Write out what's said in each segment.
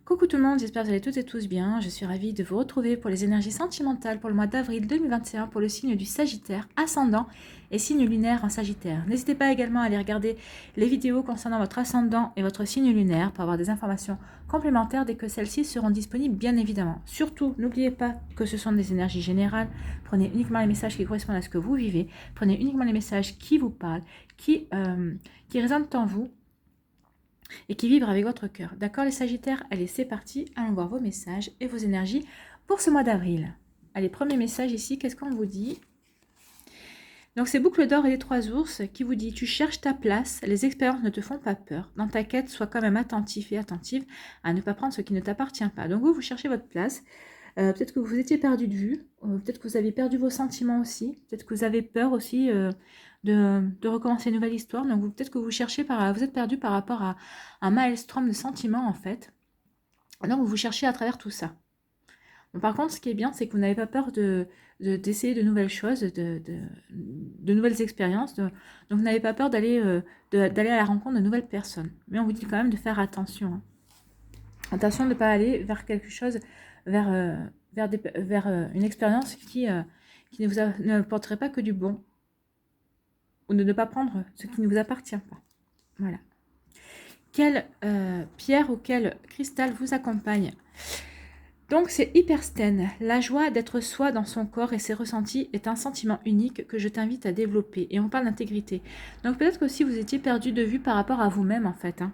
Coucou tout le monde, j'espère que vous allez toutes et tous bien. Je suis ravie de vous retrouver pour les énergies sentimentales pour le mois d'avril 2021 pour le signe du Sagittaire, ascendant et signe lunaire en Sagittaire. N'hésitez pas également à aller regarder les vidéos concernant votre ascendant et votre signe lunaire pour avoir des informations complémentaires dès que celles-ci seront disponibles, bien évidemment. Surtout, n'oubliez pas que ce sont des énergies générales. Prenez uniquement les messages qui correspondent à ce que vous vivez. Prenez uniquement les messages qui vous parlent, qui résonnent en vous et qui vibre avec votre cœur. D'accord les Sagittaires? Allez, c'est parti, allons voir vos messages et vos énergies pour ce mois d'avril. Allez, premier message ici, qu'est-ce qu'on vous dit? Donc c'est Boucle d'Or et les Trois Ours qui vous dit: tu cherches ta place, les expériences ne te font pas peur. Dans ta quête, sois quand même attentif et attentive à ne pas prendre ce qui ne t'appartient pas. Donc vous cherchez votre place. Peut-être que vous étiez perdu de vue, peut-être que vous avez perdu vos sentiments aussi, peut-être que vous avez peur aussi de recommencer une nouvelle histoire. Donc peut-être que vous cherchez, vous êtes perdu par rapport à un maelstrom de sentiments en fait. Donc vous cherchez à travers tout ça. Bon, par contre, ce qui est bien, c'est que vous n'avez pas peur d'essayer de nouvelles choses, de nouvelles expériences. Donc vous n'avez pas peur d'aller à la rencontre de nouvelles personnes. Mais on vous dit quand même de faire attention. Hein. Attention de ne pas aller vers quelque chose, vers une expérience qui ne apporterait pas que du bon. Ou de ne pas prendre ce qui ne vous appartient pas. Voilà. Quelle pierre ou quel cristal vous accompagne? Donc c'est Hyperstène. La joie d'être soi dans son corps et ses ressentis est un sentiment unique que je t'invite à développer. Et on parle d'intégrité. Donc peut-être que si vous étiez perdu de vue par rapport à vous-même en fait. Hein.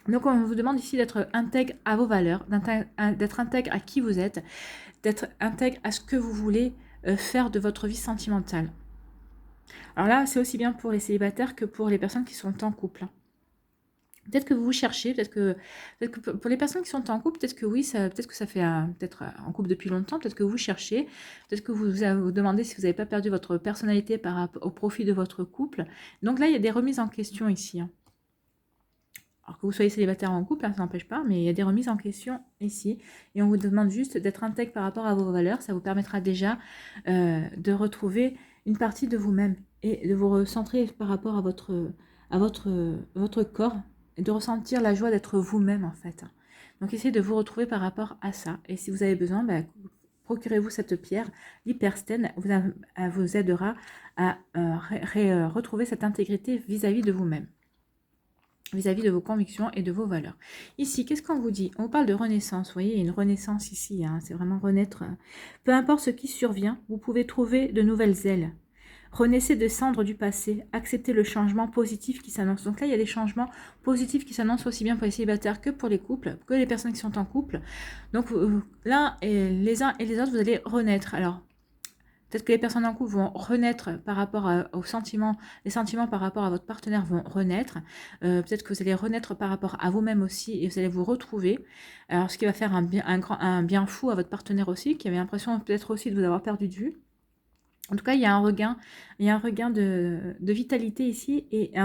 Donc on vous demande ici d'être intègre à vos valeurs, d'être intègre à qui vous êtes, d'être intègre à ce que vous voulez faire de votre vie sentimentale. Alors là, c'est aussi bien pour les célibataires que pour les personnes qui sont en couple. Peut-être que vous cherchez, peut-être que pour les personnes qui sont en couple, peut-être que oui, peut-être que ça fait peut-être en couple depuis longtemps, peut-être que vous cherchez, peut-être que vous demandez si vous n'avez pas perdu votre personnalité au profit de votre couple. Donc là, il y a des remises en question ici. Hein. Alors que vous soyez célibataire ou en couple, hein, ça n'empêche pas, mais il y a des remises en question ici. Et on vous demande juste d'être intègre par rapport à vos valeurs. Ça vous permettra déjà de retrouver une partie de vous-même et de vous recentrer par rapport à votre corps et de ressentir la joie d'être vous-même en fait. Donc essayez de vous retrouver par rapport à ça. Et si vous avez besoin, procurez-vous cette pierre. L'hyperstène vous aidera à retrouver cette intégrité vis-à-vis de vous-même, vis-à-vis de vos convictions et de vos valeurs. Ici, qu'est-ce qu'on vous dit? On parle de renaissance, vous voyez, il y a une renaissance ici, hein, c'est vraiment renaître. Peu importe ce qui survient, vous pouvez trouver de nouvelles ailes. Renaissez des cendres du passé, acceptez le changement positif qui s'annonce. Donc là, il y a des changements positifs qui s'annoncent aussi bien pour les célibataires que pour les couples, que les personnes qui sont en couple. Donc là, les uns et les autres, vous allez renaître. Alors, peut-être que les personnes en couple vont renaître par rapport aux sentiments, les sentiments par rapport à votre partenaire vont renaître. Peut-être que vous allez renaître par rapport à vous-même aussi et vous allez vous retrouver. Alors, ce qui va faire un bien fou à votre partenaire aussi, qui avait l'impression peut-être aussi de vous avoir perdu de vue. En tout cas, il y a un regain de vitalité ici et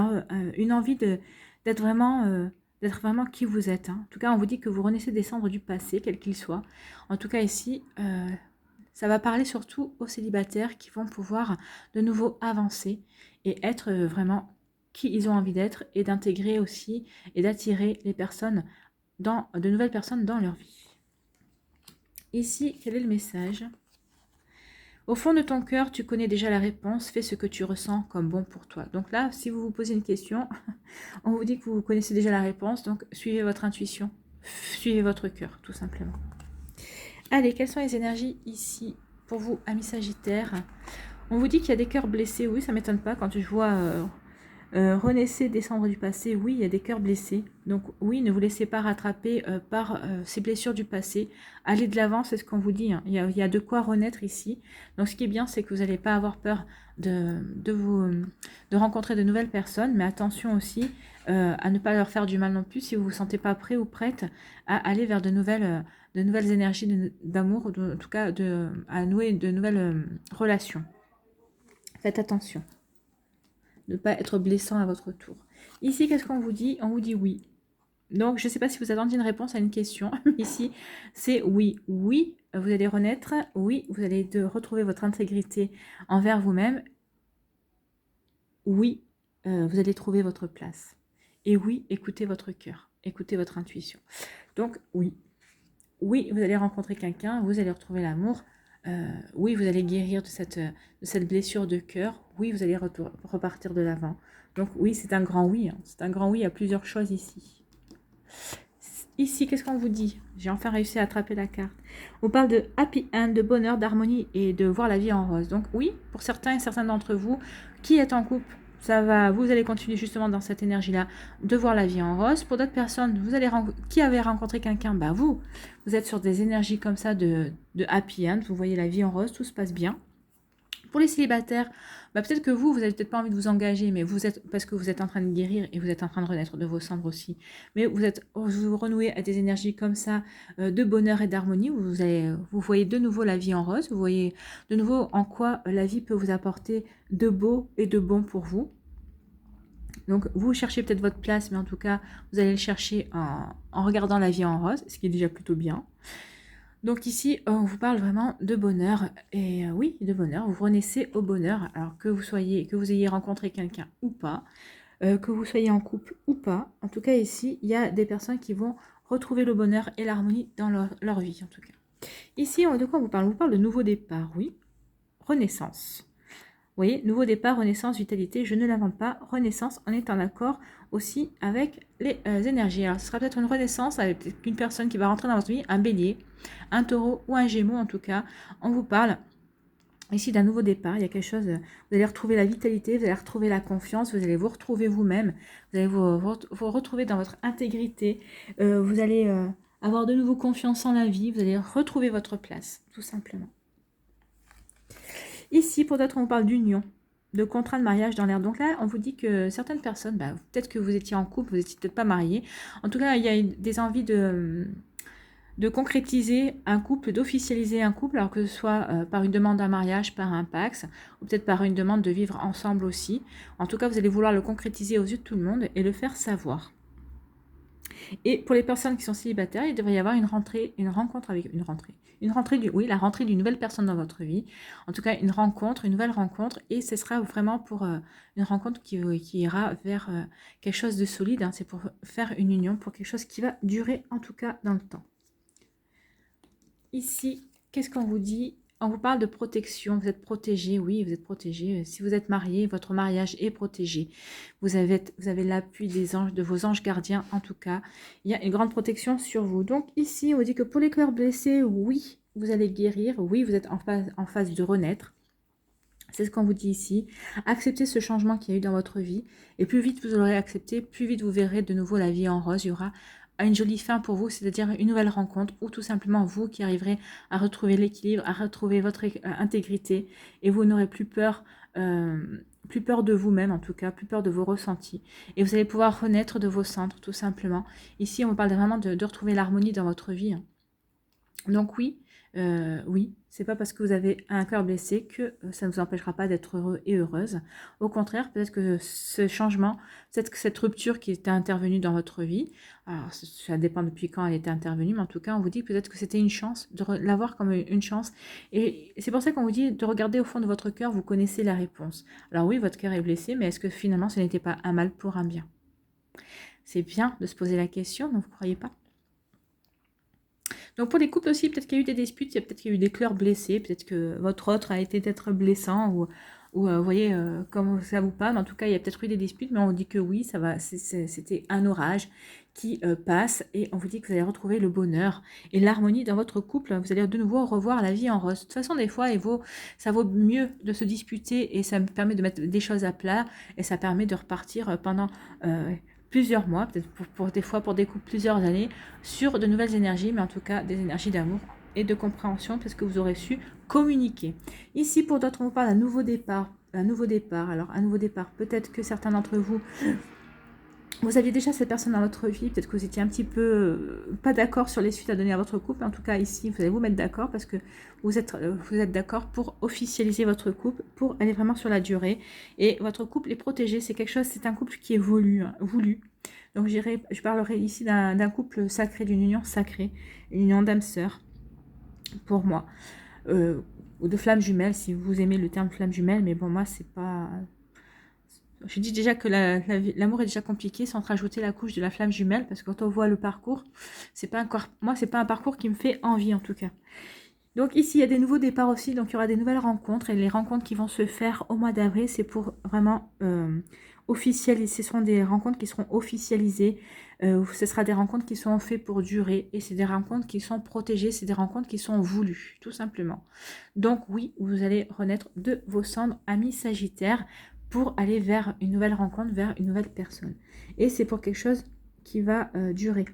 une envie d'être vraiment qui vous êtes. Hein. En tout cas, on vous dit que vous renaissez des cendres du passé, quel qu'il soit. En tout cas, ici, ça va parler surtout aux célibataires qui vont pouvoir de nouveau avancer et être vraiment qui ils ont envie d'être et d'intégrer aussi et d'attirer de nouvelles personnes dans leur vie. Ici, quel est le message? Au fond de ton cœur, tu connais déjà la réponse, fais ce que tu ressens comme bon pour toi. Donc là, si vous vous posez une question, on vous dit que vous connaissez déjà la réponse, donc suivez votre intuition, suivez votre cœur, tout simplement. Allez, quelles sont les énergies ici pour vous, amis Sagittaires? On vous dit qu'il y a des cœurs blessés, oui, ça ne m'étonne pas quand je vois renaissez des cendres du passé, oui, il y a des cœurs blessés. Donc oui, ne vous laissez pas rattraper par ces blessures du passé. Allez de l'avant, c'est ce qu'on vous dit. Hein. Il y a de quoi renaître ici. Donc ce qui est bien, c'est que vous n'allez pas avoir peur de rencontrer de nouvelles personnes. Mais attention aussi à ne pas leur faire du mal non plus si vous ne vous sentez pas prêt ou prête à aller vers de nouvelles énergies d'amour, ou en tout cas à nouer de nouvelles relations. Faites attention. Ne pas être blessant à votre tour. Ici, qu'est-ce qu'on vous dit? On vous dit oui. Donc, je ne sais pas si vous attendiez une réponse à une question. Ici, c'est oui. Oui, vous allez renaître. Oui, vous allez retrouver votre intégrité envers vous-même. Oui, vous allez trouver votre place. Et oui, écoutez votre cœur. Écoutez votre intuition. Donc oui, oui, vous allez rencontrer quelqu'un, vous allez retrouver l'amour. Oui, vous allez guérir de cette blessure de cœur. Oui, vous allez repartir de l'avant. Donc oui, c'est un grand oui. Hein. C'est un grand oui à plusieurs choses ici. Ici, qu'est-ce qu'on vous dit? J'ai enfin réussi à attraper la carte. On parle de happy end, de bonheur, d'harmonie et de voir la vie en rose. Donc oui, pour certains et certains d'entre vous qui êtes en couple, ça va, vous allez continuer justement dans cette énergie-là de voir la vie en rose. Pour d'autres personnes, qui avez rencontré quelqu'un, bah vous êtes sur des énergies comme ça de happy end. Vous voyez la vie en rose, tout se passe bien. Pour les célibataires, bah peut-être que vous n'avez peut-être pas envie de vous engager, mais parce que vous êtes en train de guérir et vous êtes en train de renaître de vos cendres aussi. Mais vous renouez à des énergies comme ça de bonheur et d'harmonie. Vous voyez de nouveau la vie en rose. Vous voyez de nouveau en quoi la vie peut vous apporter de beau et de bon pour vous. Donc, vous cherchez peut-être votre place, mais en tout cas, vous allez le chercher en regardant la vie en rose, ce qui est déjà plutôt bien. Donc ici, on vous parle vraiment de bonheur. Et oui, de bonheur. Vous renaissez au bonheur. Alors que vous ayez rencontré quelqu'un ou pas, que vous soyez en couple ou pas. En tout cas, ici, il y a des personnes qui vont retrouver le bonheur et l'harmonie dans leur vie, en tout cas. Ici, de quoi on vous parle? On vous parle de nouveau départ, oui. Renaissance. Vous voyez, nouveau départ, renaissance, vitalité, je ne l'invente pas. Renaissance, on est en accord aussi avec les énergies. Alors, ce sera peut-être une renaissance avec une personne qui va rentrer dans votre vie, un bélier, un taureau ou un gémeau en tout cas. On vous parle ici d'un nouveau départ. Il y a quelque chose, vous allez retrouver la vitalité, vous allez retrouver la confiance, vous allez vous retrouver vous-même, vous allez vous retrouver dans votre intégrité, vous allez avoir de nouveau confiance en la vie, vous allez retrouver votre place, tout simplement. Ici, pour d'autres, on parle d'union, de contrat de mariage dans l'air. Donc là, on vous dit que certaines personnes, peut-être que vous étiez en couple, vous n'étiez peut-être pas mariés. En tout cas, il y a des envies de concrétiser un couple, d'officialiser un couple, alors que ce soit par une demande d'un mariage, par un Pacs, ou peut-être par une demande de vivre ensemble aussi. En tout cas, vous allez vouloir le concrétiser aux yeux de tout le monde et le faire savoir. Et pour les personnes qui sont célibataires, il devrait y avoir la rentrée d'une nouvelle personne dans votre vie. En tout cas, une nouvelle rencontre, et ce sera vraiment pour une rencontre qui ira vers quelque chose de solide. Hein. C'est pour faire une union, pour quelque chose qui va durer en tout cas dans le temps. Ici, qu'est-ce qu'on vous dit? On vous parle de protection, vous êtes protégé, oui, vous êtes protégé. Si vous êtes marié, votre mariage est protégé. Vous avez l'appui des anges, de vos anges gardiens, en tout cas. Il y a une grande protection sur vous. Donc ici, on vous dit que pour les cœurs blessés, oui, vous allez guérir, oui, vous êtes en phase de renaître. C'est ce qu'on vous dit ici. Acceptez ce changement qu'il y a eu dans votre vie. Et plus vite vous l'aurez accepté, plus vite vous verrez de nouveau la vie en rose. Il y aura une jolie fin pour vous, c'est-à-dire une nouvelle rencontre, ou tout simplement vous qui arriverez à retrouver l'équilibre, à retrouver votre intégrité, et vous n'aurez plus peur de vous-même en tout cas, plus peur de vos ressentis. Et vous allez pouvoir renaître de vos centres, tout simplement. Ici, on vous parle vraiment de retrouver l'harmonie dans votre vie. Donc oui, c'est pas parce que vous avez un cœur blessé que ça ne vous empêchera pas d'être heureux et heureuse. Au contraire, peut-être que ce changement, peut-être que cette rupture qui était intervenue dans votre vie, alors ça dépend depuis quand elle était intervenue, mais en tout cas, on vous dit peut-être que c'était une chance, de l'avoir comme une chance. Et c'est pour ça qu'on vous dit de regarder au fond de votre cœur, vous connaissez la réponse. Alors oui, votre cœur est blessé, mais est-ce que finalement ce n'était pas un mal pour un bien? C'est bien de se poser la question, non, vous ne croyez pas? Donc pour les couples aussi, peut-être qu'il y a eu des disputes, peut-être qu'il y a eu des cœurs blessés, peut-être que votre autre a été peut-être blessant, ou vous voyez comment ça vous parle. En tout cas, il y a peut-être eu des disputes, mais on dit que oui, ça va, c'était un orage qui passe, et on vous dit que vous allez retrouver le bonheur et l'harmonie dans votre couple. Vous allez de nouveau revoir la vie en rose. De toute façon, des fois, ça vaut mieux de se disputer, et ça me permet de mettre des choses à plat, et ça permet de repartir pendant plusieurs mois, peut-être des fois pour des couples plusieurs années, sur de nouvelles énergies, mais en tout cas des énergies d'amour et de compréhension, parce que vous aurez su communiquer. Ici, pour d'autres, on vous parle d'un nouveau départ. Alors, un nouveau départ, peut-être que certains d'entre vous, vous aviez déjà cette personne dans votre vie, peut-être que vous étiez un petit peu pas d'accord sur les suites à donner à votre couple. En tout cas, ici, vous allez vous mettre d'accord parce que vous êtes d'accord pour officialiser votre couple, pour aller vraiment sur la durée. Et votre couple est protégé. C'est un couple qui est voulu. Donc, je parlerai ici d'un couple sacré, d'une union sacrée, une union d'âme sœur, pour moi. Ou de flamme jumelle, si vous aimez le terme flamme jumelle. Mais bon, moi, c'est pas Je dis déjà que l'amour est déjà compliqué sans rajouter la couche de la flamme jumelle, parce que quand on voit le parcours, c'est pas encore, moi c'est pas un parcours qui me fait envie en tout cas. Donc ici il y a des nouveaux départs aussi, donc il y aura des nouvelles rencontres, et les rencontres qui vont se faire au mois d'avril, c'est pour vraiment officialiser, ce seront des rencontres qui seront officialisées, ce sera des rencontres qui sont faites pour durer, et c'est des rencontres qui sont protégées, c'est des rencontres qui sont voulues, tout simplement. Donc oui, vous allez renaître de vos cendres, amis Sagittaires, pour aller vers une nouvelle rencontre, vers une nouvelle personne. Et c'est pour quelque chose qui va durer.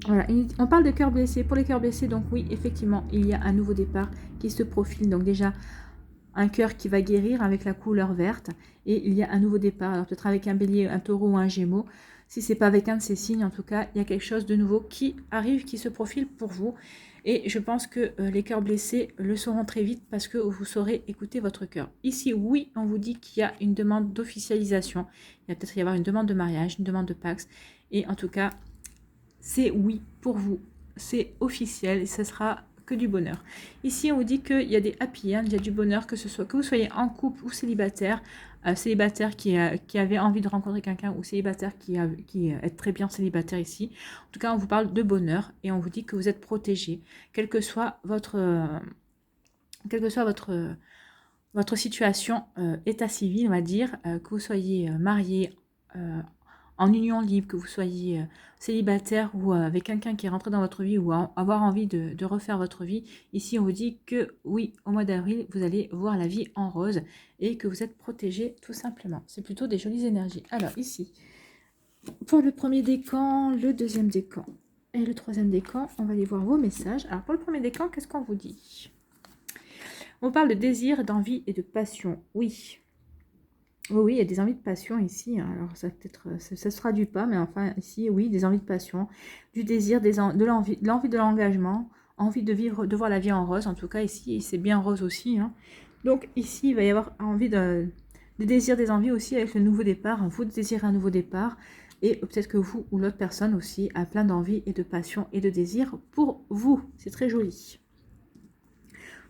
Voilà, on parle de cœur blessé. Pour les cœurs blessés, donc oui, effectivement, il y a un nouveau départ qui se profile. Donc déjà, un cœur qui va guérir avec la couleur verte. Et il y a un nouveau départ. Alors peut-être avec un bélier, un taureau ou un gémeau. Si c'est pas avec un de ces signes, en tout cas, il y a quelque chose de nouveau qui arrive, qui se profile pour vous. Et je pense que les cœurs blessés le sauront très vite parce que vous saurez écouter votre cœur. Ici, oui, on vous dit qu'il y a une demande d'officialisation. Il va peut-être y avoir une demande de mariage, une demande de Pax. Et en tout cas, c'est oui pour vous. C'est officiel et ce sera que du bonheur. Ici, on vous dit qu'il y a des happy end, il y a du bonheur, que ce soit que vous soyez en couple ou célibataire, célibataire qui avait envie de rencontrer quelqu'un ou célibataire qui est très bien célibataire ici. En tout cas, on vous parle de bonheur et on vous dit que vous êtes protégé, quelle que soit votre votre situation, état civil, on va dire, que vous soyez marié, en union libre, que vous soyez célibataire ou avec quelqu'un qui est rentré dans votre vie ou avoir envie de refaire votre vie. Ici, on vous dit que oui, au mois d'avril, vous allez voir la vie en rose et que vous êtes protégé tout simplement. C'est plutôt des jolies énergies. Alors ici, pour le premier décan, le deuxième décan et le troisième décan, on va aller voir vos messages. Alors pour le premier décan, qu'est-ce qu'on vous dit? On parle de désir, d'envie et de passion. Oui. Oui, il y a des envies de passion ici. Hein. Alors, ça peut-être, ça se traduit pas, mais enfin, ici, oui, des envies de passion, du désir, de l'envie, de l'engagement, envie de vivre, de voir la vie en rose. En tout cas, ici, c'est bien rose aussi. Hein. Donc, ici, il va y avoir envie des désirs, des envies aussi avec le nouveau départ. Vous désirez un nouveau départ. Et peut-être que vous ou l'autre personne aussi a plein d'envie et de passion et de désir pour vous. C'est très joli.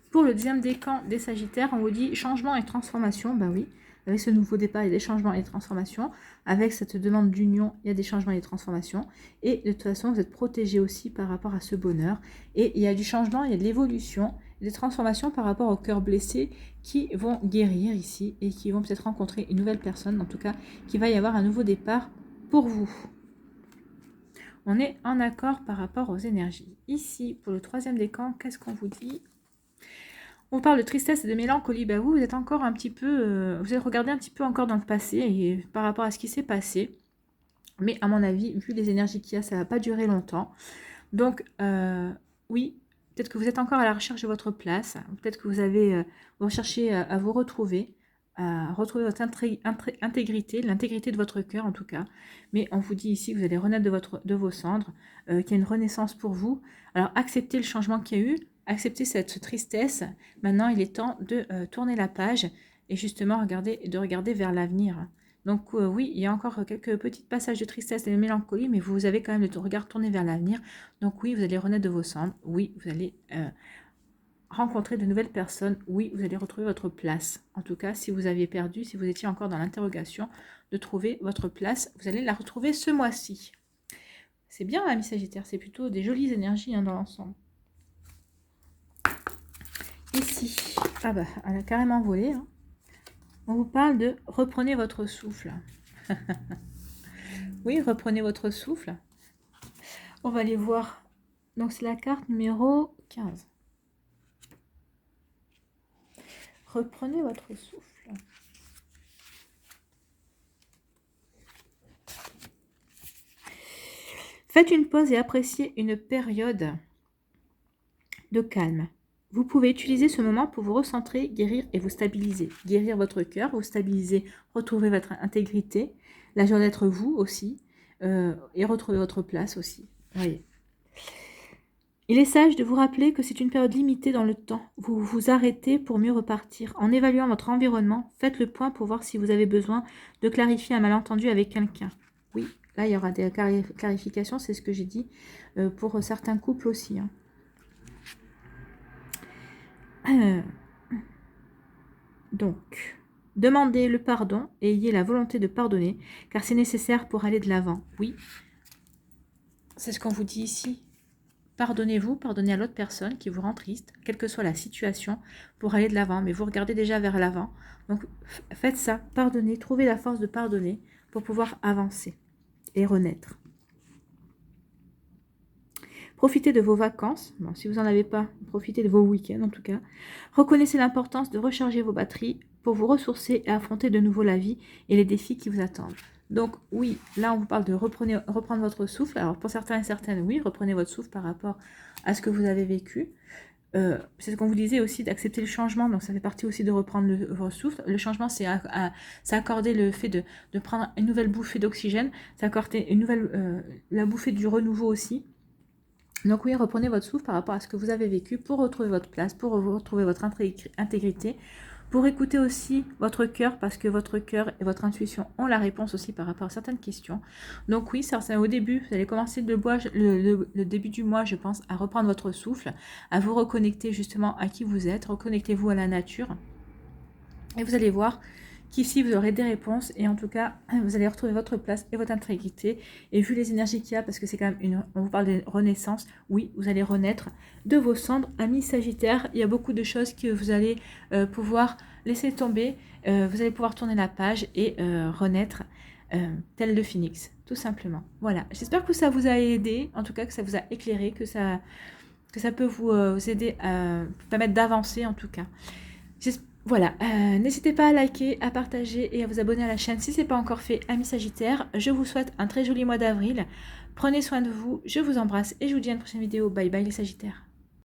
Pour le deuxième décan des Sagittaires, on vous dit changement et transformation. Ben oui. Avec ce nouveau départ, il y a des changements et des transformations. Avec cette demande d'union, il y a des changements et des transformations. Et de toute façon, vous êtes protégé aussi par rapport à ce bonheur. Et il y a du changement, il y a de l'évolution, des transformations par rapport aux cœurs blessés qui vont guérir ici et qui vont peut-être rencontrer une nouvelle personne. En tout cas, qu'il va y avoir un nouveau départ pour vous. On est en accord par rapport aux énergies. Ici, pour le troisième décan, qu'est-ce qu'on vous dit ? On parle de tristesse et de mélancolie. Ben vous êtes encore un petit peu... vous êtes regardé un petit peu encore dans le passé et par rapport à ce qui s'est passé. Mais à mon avis, vu les énergies qu'il y a, ça ne va pas durer longtemps. Donc, oui, peut-être que vous êtes encore à la recherche de votre place. Peut-être que vous recherchez à vous retrouver, à retrouver votre intégrité, l'intégrité de votre cœur en tout cas. Mais on vous dit ici que vous allez renaître de vos cendres, qu'il y a une renaissance pour vous. Alors, acceptez le changement qu'il y a eu. Acceptez cette tristesse. Maintenant, il est temps de tourner la page et justement de regarder vers l'avenir. Donc oui, il y a encore quelques petits passages de tristesse et de mélancolie, mais vous avez quand même le regard tourné vers l'avenir. Donc oui, vous allez renaître de vos cendres. Oui, vous allez rencontrer de nouvelles personnes. Oui, vous allez retrouver votre place. En tout cas, si vous aviez perdu, si vous étiez encore dans l'interrogation de trouver votre place, vous allez la retrouver ce mois-ci. C'est bien, ami Sagittaire, c'est plutôt des jolies énergies dans l'ensemble. Ici, ah bah, elle a carrément volé. Hein. On vous parle de reprenez votre souffle. Oui, reprenez votre souffle. On va aller voir. Donc, c'est la carte numéro 15. Reprenez votre souffle. Faites une pause et appréciez une période de calme. Vous pouvez utiliser ce moment pour vous recentrer, guérir et vous stabiliser. Guérir votre cœur, vous stabiliser, retrouver votre intégrité, la joie d'être vous aussi, et retrouver votre place aussi. Voyez. Il est sage de vous rappeler que c'est une période limitée dans le temps. Vous vous arrêtez pour mieux repartir. En évaluant votre environnement, faites le point pour voir si vous avez besoin de clarifier un malentendu avec quelqu'un. Oui, là il y aura des clarifications, c'est ce que j'ai dit pour certains couples aussi. Hein. Donc, Demandez le pardon et ayez la volonté de pardonner, car c'est nécessaire pour aller de l'avant. Oui, c'est ce qu'on vous dit ici. Pardonnez-vous, pardonnez à l'autre personne qui vous rend triste, quelle que soit la situation, pour aller de l'avant. Mais vous regardez déjà vers l'avant. Donc faites ça, pardonnez, trouvez la force de pardonner pour pouvoir avancer et renaître. Profitez de vos vacances. Bon, si vous n'en avez pas, profitez de vos week-ends en tout cas. Reconnaissez l'importance de recharger vos batteries pour vous ressourcer et affronter de nouveau la vie et les défis qui vous attendent. Donc oui, là on vous parle de reprendre votre souffle. Alors pour certains et certaines, oui, reprenez votre souffle par rapport à ce que vous avez vécu. C'est ce qu'on vous disait aussi d'accepter le changement, donc ça fait partie aussi de reprendre votre souffle. Le changement, c'est accorder le fait de prendre une nouvelle bouffée d'oxygène, c'est accorder une nouvelle, la bouffée du renouveau aussi. Donc oui, reprenez votre souffle par rapport à ce que vous avez vécu pour retrouver votre place, pour retrouver votre intégrité, pour écouter aussi votre cœur, parce que votre cœur et votre intuition ont la réponse aussi par rapport à certaines questions. Donc oui, au début, vous allez commencer le début du mois, je pense, à reprendre votre souffle, à vous reconnecter justement à qui vous êtes, reconnectez-vous à la nature. Et vous allez voir qu'ici, vous aurez des réponses et en tout cas, vous allez retrouver votre place et votre intégrité. Et vu les énergies qu'il y a, parce que c'est quand même on vous parle de renaissance, oui, vous allez renaître de vos cendres. Amis Sagittaire, il y a beaucoup de choses que vous allez pouvoir laisser tomber. Vous allez pouvoir tourner la page et renaître tel le phénix, tout simplement. Voilà, j'espère que ça vous a aidé, en tout cas que ça vous a éclairé, que ça peut vous aider à permettre d'avancer en tout cas. Voilà, n'hésitez pas à liker, à partager et à vous abonner à la chaîne si ce n'est pas encore fait, amis Sagittaires. Je vous souhaite un très joli mois d'avril. Prenez soin de vous, je vous embrasse et je vous dis à une prochaine vidéo. Bye bye les Sagittaires.